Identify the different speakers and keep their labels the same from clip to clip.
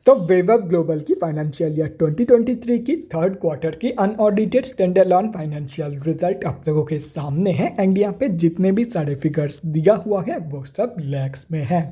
Speaker 1: तो वैभव ग्लोबल की financial year 2023 की थर्ड क्वार्टर की अनऑडिटेड स्टैंडअलोन फाइनेंशियल रिजल्ट आप लोगों के सामने है एंड यहाँ पे जितने भी सारे फिगर्स दिया हुआ है वो सब लैक्स में है।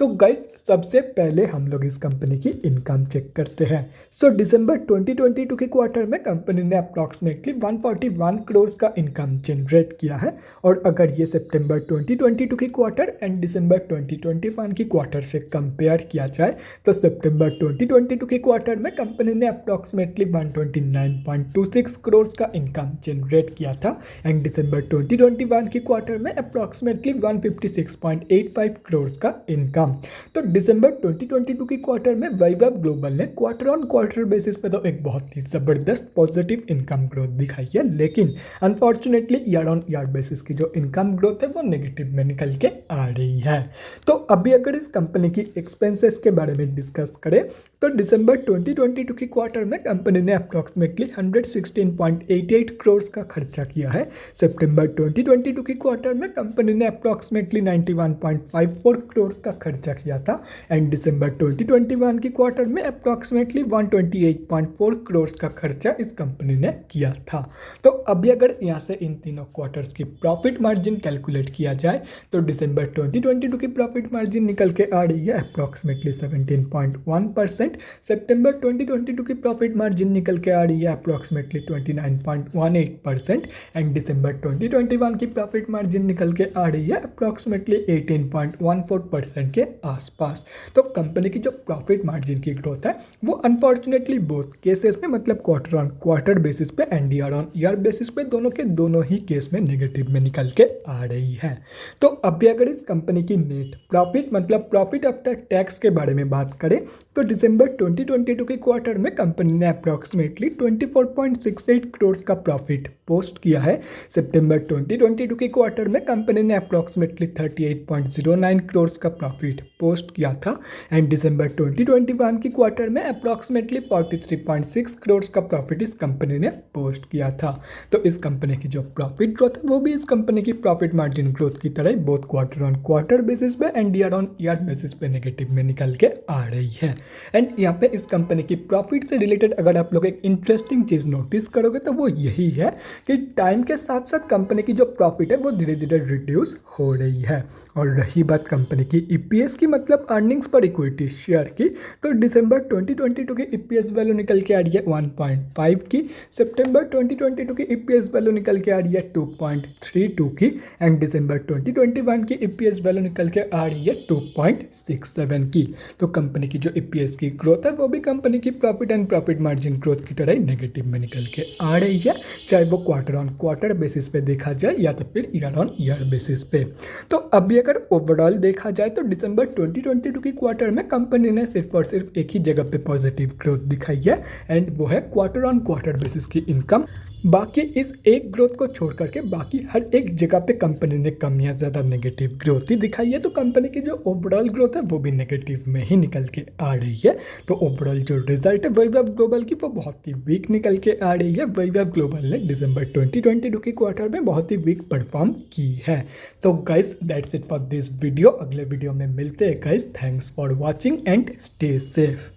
Speaker 1: तो गाइस सबसे पहले हम लोग इस कंपनी की इनकम चेक करते हैं। सो दिसंबर 2022 के क्वार्टर में कंपनी ने अप्रॉक्सीमेटली 141 करोड़ का इनकम जनरेट किया है और अगर ये सितंबर 2022 की क्वार्टर एंड दिसंबर 2021 की क्वार्टर से कंपेयर किया जाए तो सितंबर 2022 के क्वार्टर में कंपनी ने अप्रॉक्सीमेटली 129.26 करोड़ का इनकम जनरेट किया था एंड दिसंबर 2021 की क्वार्टर में अप्रॉक्सीमेटली 156.85 करोड़ का इनकम। तो दिसंबर 2022 की क्वार्टर में वैभव ग्लोबल ने क्वार्टर ऑन क्वार्टर बेसिस पे तो एक बहुत ही ज़बरदस्त पॉजिटिव इनकम ग्रोथ दिखाई है, लेकिन unfortunately year on year basis की जो इनकम ग्रोथ है वो नेगेटिव में निकल के आ रही है। तो अभी अगर इस कंपनी की एक्सपेंसेस के बारे में डिस्कस करें तो दिसंबर 2022 की क्वार्टर में कंपनी ने अप्रॉक्सीमेटली 116.88 करोड़ का खर्चा किया है। सितंबर 2022 की क्वार्टर में कंपनी ने अप्रॉक्सीमेटली 91.54 करोड़ का खर्चा किया था एंड दिसंबर 2021 की क्वार्टर में अप्रॉक्सीमेटली 128.4 करोड़ का खर्चा इस कंपनी ने किया था। तो अभी अगर यहाँ से इन तीनों क्वार्टर्स की प्रॉफिट मार्जिन कैलकुलेट किया जाए तो दिसंबर 2022 की प्रॉफिट मार्जिन निकल के आ रही है अप्रॉक्सीमेटली 17.1%। सितंबर 2022 की प्रॉफिट मार्जिन निकल के आ रही है अप्रॉक्सीमेटली 29.18% एंड दिसंबर 2021 की प्रॉफिट मार्जिन निकल के आ रही है अप्रॉक्सीमेटली 18.14% के आसपास। तो कंपनी की जो प्रॉफिट मार्जिन की ग्रोथ है वो अनफॉर्चुनेटली बोथ केसेस में मतलब क्वार्टर ऑन क्वार्टर बेसिस पे and year on year basis पे दोनों ही केस में नेगेटिव में निकल के आ रही है। तो अभी अगर इस कंपनी की नेट प्रॉफिट मतलब प्रॉफिट आफ्टर टैक्स के बारे में बात करें तो दिसंबर 2022 के क्वार्टर में कंपनी ने अप्रॉक्सीमेटली 24.68 करोड़ का प्रॉफिट पोस्ट किया है। सितंबर 2022 के क्वार्टर में कंपनी ने अप्रॉक्सीमेटली 38.09 करोड़ का प्रॉफिट पोस्ट किया था एंड दिसंबर 2021 की क्वार्टर में अप्रॉक्सीमेटली 43.6 करोड़ का प्रॉफिट इस कंपनी ने पोस्ट किया था। तो इस कंपनी की जो प्रॉफिट ग्रोथ है वो भी इस कंपनी की प्रॉफिट मार्जिन ग्रोथ की तरह both quarter on quarter basis पे and year on year basis पे नेगेटिव में निकल के आ रही है। एंड यहाँ पे इस कंपनी की प्रॉफिट से रिलेटेड अगर आप लोग एक इंटरेस्टिंग चीज़ नोटिस करोगे तो वो यही है कि टाइम के साथ साथ कंपनी की जो प्रॉफिट है वो धीरे धीरे रिड्यूस हो रही है। और रही बात कंपनी की ईपीएस की मतलब अर्निंग्स पर इक्विटी शेयर की तो दिसंबर 2022 की ईपीएस वैल्यू निकल के आ रही है 1.5 की। सितंबर 2022 की ईपीएस वैल्यू निकल के आ रही है 2.32 की एंड दिसंबर 2021 की ईपीएस वैल्यू निकल के आ रही है 2.67 की। तो कंपनी की जो ईपीएस की ग्रोथ है वो भी कंपनी की profit and profit margin growth की तरह नेगेटिव में निकल के आ रही है, चाहे वो क्वार्टर ऑन क्वार्टर बेसिस पे देखा जाए या तो फिर ईयर ऑन ईयर बेसिस पे। तो अभी अगर ओवरऑल देखा जाए तो दिसंबर 2022 की क्वार्टर में कंपनी ने सिर्फ और सिर्फ एक ही जगह पे पॉजिटिव ग्रोथ दिखाई है एंड वो है क्वार्टर ऑन क्वार्टर बेसिस की इनकम। बाकी इस एक ग्रोथ को छोड़ करके बाकी हर एक जगह पे कंपनी ने कम या ज़्यादा नेगेटिव ग्रोथ ही दिखाई है। तो कंपनी की जो ओवरऑल ग्रोथ है वो भी नेगेटिव में ही निकल के आ रही है। तो ओवरऑल जो रिजल्ट है वैभव ग्लोबल की वो बहुत ही वीक निकल के आ रही है। वैभव ग्लोबल ने दिसंबर 2022 के क्वार्टर में बहुत ही वीक परफॉर्म की है। तो guys that's it for this video. अगले वीडियो में मिलते हैं guys. Thanks for watching and stay safe.